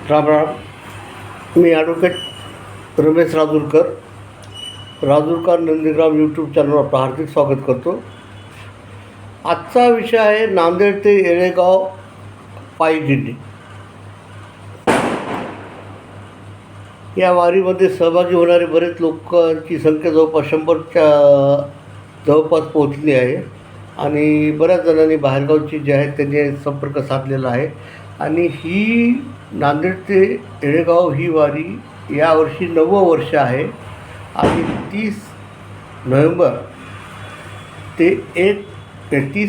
राम राम. मी advocate Ramesh Rajurkar Nandigram YouTube चॅनलवर आपलं हार्दिक स्वागत करतो. आजचा विषय आहे नांदेड ते येळेगाव पायी दिंडी. या वारीमध्ये सहभागी होणारे बरेच लोकांची संख्या जवळपास 100च्या जवळपास पोहोचली आहे आणि बऱ्याच जणांनी बाहेरगावची जे आहेत त्यांनी संपर्क साधलेला आहे. आणि ही नांदेड ते येळेगाव ही वारी यावर्षी 9वं वर्ष आहे आणि 30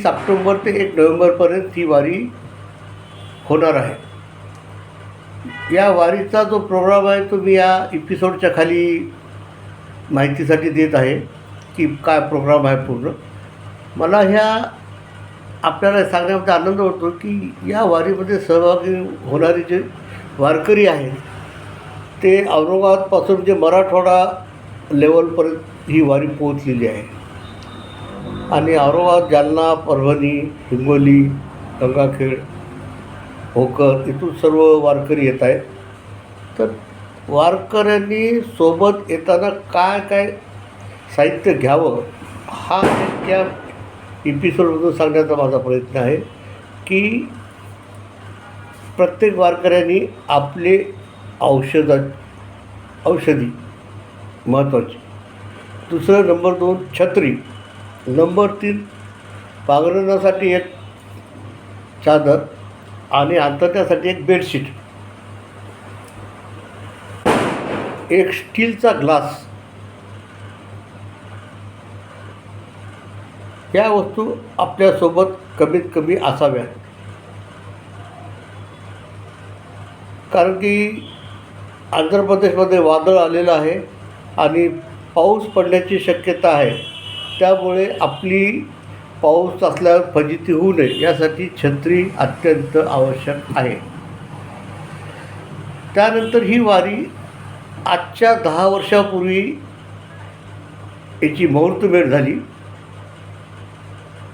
ऑक्टोबर ते 1 नोव्हेंबरपर्यंत ही वारी होणार आहे. या वारीचा जो प्रोग्राम आहे तो मी या एपिसोडच्या खाली माहितीसाठी देत आहे की काय प्रोग्राम आहे पूर्ण. मला ह्या आपल्याला सांगण्यामध्ये आनंद होतो की या वारीमध्ये सहभागी होणारे जे वारकरी आहेत ते औरंगाबादपासून जे मराठवाडा लेवलपर्यंत ही वारी पोहोचलेली आहे आणि औरंगाबाद, जालना, परभणी, हिंगोली, गंगाखेड, भोकर इथून सर्व वारकरी येत आहेत. तर वारकऱ्यांनी सोबत येताना काय काय साहित्य घ्यावं हा त्या एपिसोडमधून सांगण्याचा माझा प्रयत्न आहे की प्रत्येक वारकऱ्यांनी आपले औषधी महत्त्वाची. दुसरं नंबर 2 छत्री. नंबर 3 पांघरण्यासाठी एक चादर आणि अंथरण्यासाठी एक बेडशीट. एक स्टीलचा ग्लास. या वस्तू आपल्यासोबत कमीत कमी असाव्यात, कारण की आंध्र प्रदेशमध्ये वादळ आलेलं आहे आणि पाऊस पडण्याची शक्यता आहे. त्यामुळे आपली पाऊस असल्यावर फजिती होऊ नये यासाठी छत्री अत्यंत आवश्यक आहे. त्यानंतर ही वारी आजच्या 10 वर्षापूर्वी याची मुहूर्तमेढ झाली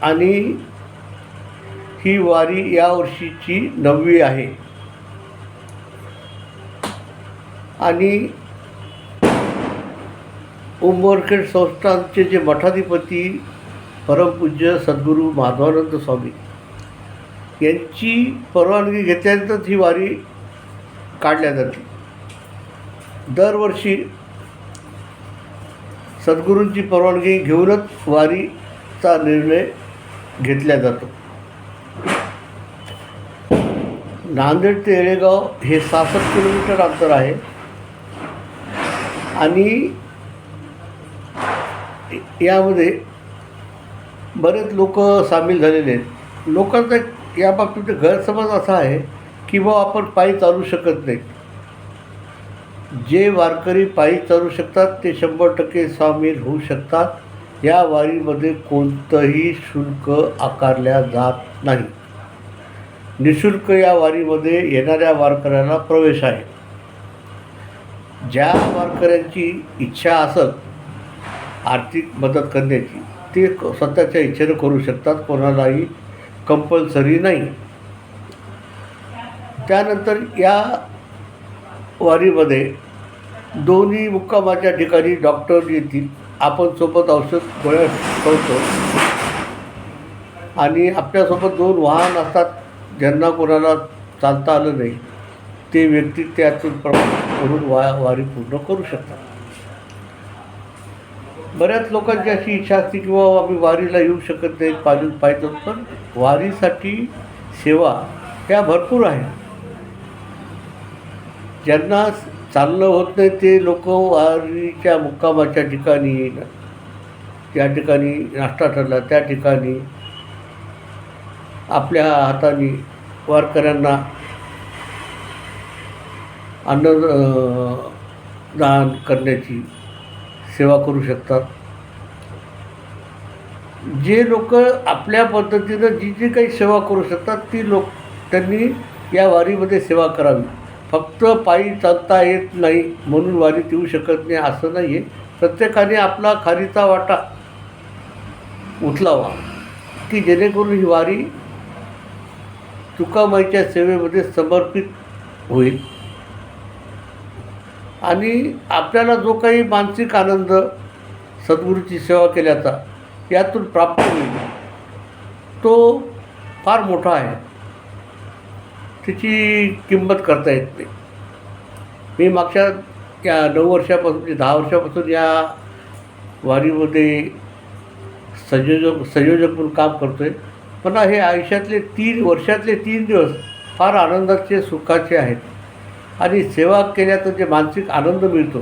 आणि ही वारी यावर्षीची 9वी आहे. आणि उंबरखेड संस्थानचे जे मठाधिपती परमपूज्य सद्गुरू माधवानंद स्वामी यांची परवानगी घेतल्यानंतर ही वारी काढल्या जाते. दरवर्षी सद्गुरूंची परवानगी घेऊनच वारीचा निर्णय घेतला जातो. नांदेड ते येळेगाव हे 66 किलोमीटर अंतर आहे आणि यामध्ये बरेच लोक सामील झालेले आहेत. लोकांचा या बाबतीत गैरसमज असा आहे की आपण पायी चालू शकत नाही. जे वारकरी पायी चालू शकतात ते 100% सामील होऊ शकतात. या वारीमध्ये कोणतंही शुल्क आकारल्या जात नाही. निःशुल्क या वारीमध्ये येणाऱ्या वारकऱ्यांना प्रवेश आहे. ज्या वारकऱ्यांची इच्छा असेल आर्थिक मदत करण्याची ते स्वतःच्या इच्छेनं करू शकतात, कोणालाही कंपल्सरी नाही. त्यानंतर या वारीमध्ये दोन्ही मुक्कामाच्या ठिकाणी डॉक्टर येतील. आपण सोबत औषध गोळ्या ठेवतो आणि आपल्यासोबत 2 वाहन असतात. ज्यांना कोणाला चालता आलं नाही ते व्यक्ती त्यातून प्रवास करून वारी पूर्ण करू शकतात. बऱ्याच लोकांची अशी इच्छा असते की आम्ही वारीला येऊ शकत नाही पाहिजे, पण वारीसाठी सेवा ह्या भरपूर आहेत. ज्यांना चालणं होत नाही ते लोक वारीच्या मुक्कामाच्या ठिकाणी, त्या ठिकाणी नाश्ता ठरला त्या ठिकाणी आपल्या हाताने वारकऱ्यांना अन्नदान करण्याची सेवा करू शकतात. जे लोक आपल्या पद्धतीनं जी काही सेवा करू शकतात ती त्यांनी या वारीमध्ये सेवा करावी. फक्त पायी चालता येत नाही म्हणून वारीत येऊ शकत नाही असं नाही आहे. प्रत्येकाने आपला खारीचा वाटा उचलावा की जेणेकरून ही वारी तुकामाईच्या सेवेमध्ये समर्पित होईल आणि आपल्याला जो काही मानसिक आनंद सद्गुरूची सेवा केल्याचा यातून प्राप्त होईल तो फार मोठा आहे, त्याची किंमत करता येत नाही. मी मागच्या या 9 वर्षापासून म्हणजे 10 वर्षापासून या वारीमध्ये संयोजक म्हणून काम करतो आहे. पण हे आयुष्यातले 3 दिवस फार आनंदाचे सुखाचे आहेत आणि सेवा केल्याचा जे मानसिक आनंद मिळतो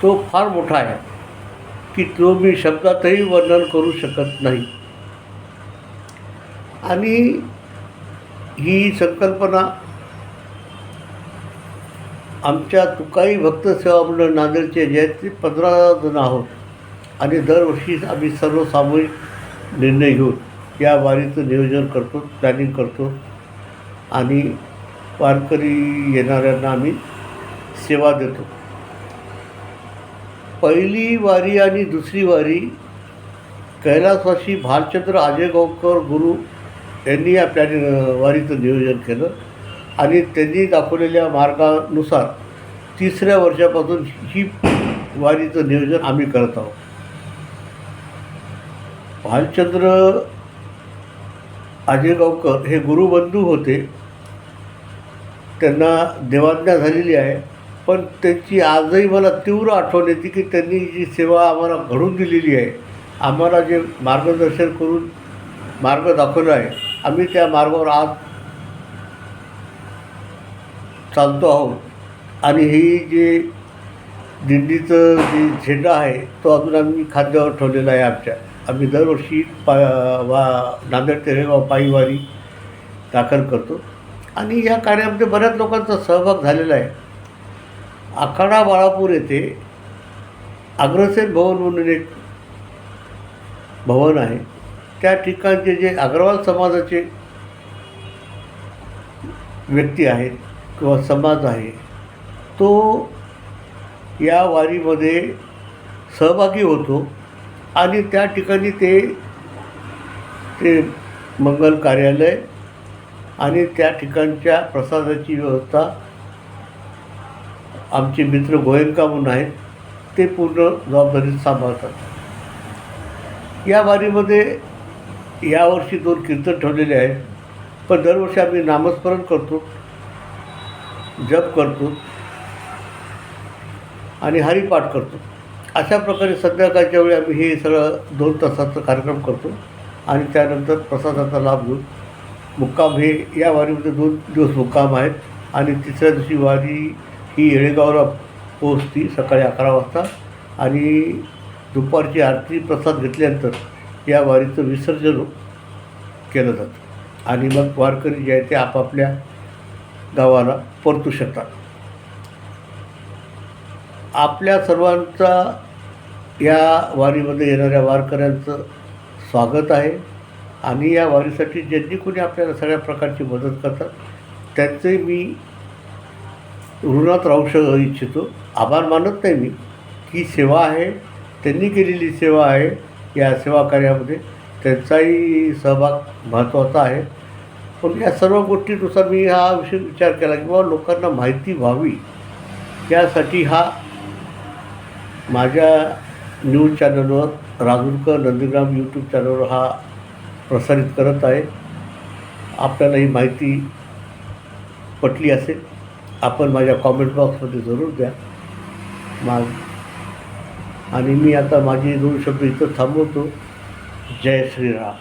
तो फार मोठा आहे की तो मी शब्दातही वर्णन करू शकत नाही. आणि ही संकल्पना आमच्या तुकाई भक्त सेवा मंडळ नांदेडचे ज्याचे 15 जण आहोत आणि दरवर्षी आम्ही सर्व सामूहिक निर्णय घेऊन या वारीचं नियोजन करतो, प्लॅनिंग करतो आणि वारकरी येणाऱ्यांना आम्ही सेवा देतो. पहिली वारी आणि दुसरी वारी कैलासवासी भालचंद्र आजेगावकर गुरु यांनी या वारीचं नियोजन केलं आणि त्यांनी दाखवलेल्या मार्गानुसार 3ऱ्या वर्षापासून ही वारीचं नियोजन आम्ही करत आहोत. भालचंद्र आजेगावकर हे गुरुबंधू होते, त्यांना देवाज्ञा झालेली आहे, पण त्यांची आजही मला तीव्र आठवण येते की त्यांनी जी सेवा आम्हाला घडून दिलेली आहे, आम्हाला जे मार्गदर्शन करून मार्ग दाखवला आहे, आम्ही त्या मार्गावर आज चालतो आहोत. आणि ही जे दिंडीचं जे झेंडा आहे तो अजून आम्ही खांद्यावर ठेवलेला आहे. आम्ही दरवर्षी नांदेड ते हेगाव पायी वारी दाखल करतो आणि या कार्यामध्ये बऱ्याच लोकांचा सहभाग झालेला आहे. आखाडा बाळापूर येथे अग्रसेन भवन म्हणून एक भवन आहे, त्या ठिकाणचे जे अग्रवाल समाजाचे व्यक्ती आहेत किंवा समाज आहे तो या वारीमध्ये सहभागी होतो आणि त्या ठिकाणी ते मंगल कार्यालय आणि त्या ठिकाणच्या प्रसादाची व्यवस्था आमचे मित्र गोयंका म्हणून आहेत ते पूर्ण जबाबदारी सांभाळतात. या वारीमध्ये यावर्षी 2 कीर्तन ठेवलेले आहेत, पण दरवर्षी आम्ही नामस्मरण करतो, जप करतो आणि हरिपाठ करतो. अशा प्रकारे संध्याकाळच्या वेळी आम्ही हे सगळं 2 तासाचा कार्यक्रम करतो आणि त्यानंतर प्रसादाचा लाभ घेऊन मुक्काम हे या वारीमध्ये 2 दिवस मुक्काम आहेत आणि 3ऱ्या दिवशी वारी ही येळेगावला पोहोचती सकाळी 11 वाजता आणि दुपारची आरती प्रसाद घेतल्यानंतर या वारीचं विसर्जन केलं जातं आणि मग वारकरी जे आहे ते आपापल्या गावाला परतू शकतात. आपल्या सर्वांचा या वारीमध्ये येणाऱ्या वारकऱ्यांचं स्वागत आहे आणि या वारीसाठी ज्यांनी कोणी आपल्याला सगळ्या प्रकारची मदत करतात त्यांचे मी ऋणात राहू इच्छितो. आभार मानत नाही मी, ही सेवा आहे, त्यांनी केलेली सेवा आहे. या सेवा कार्यामध्ये त्यांचाही सहभाग महत्त्वाचा आहे. पण या सर्व गोष्टीनुसार मी हा विचार केला की बाबा लोकांना माहिती व्हावी यासाठी हा माझ्या न्यूज चॅनलवर राजूरकर नंदीग्राम यूट्यूब चॅनलवर हा प्रसारित करत आहे. आपल्याला ही माहिती पटली असेल आपण माझ्या कॉमेंट बॉक्समध्ये जरूर द्या. आणि मी आता माझी 2 शब्द इथं थांबवतो. जय श्रीराम.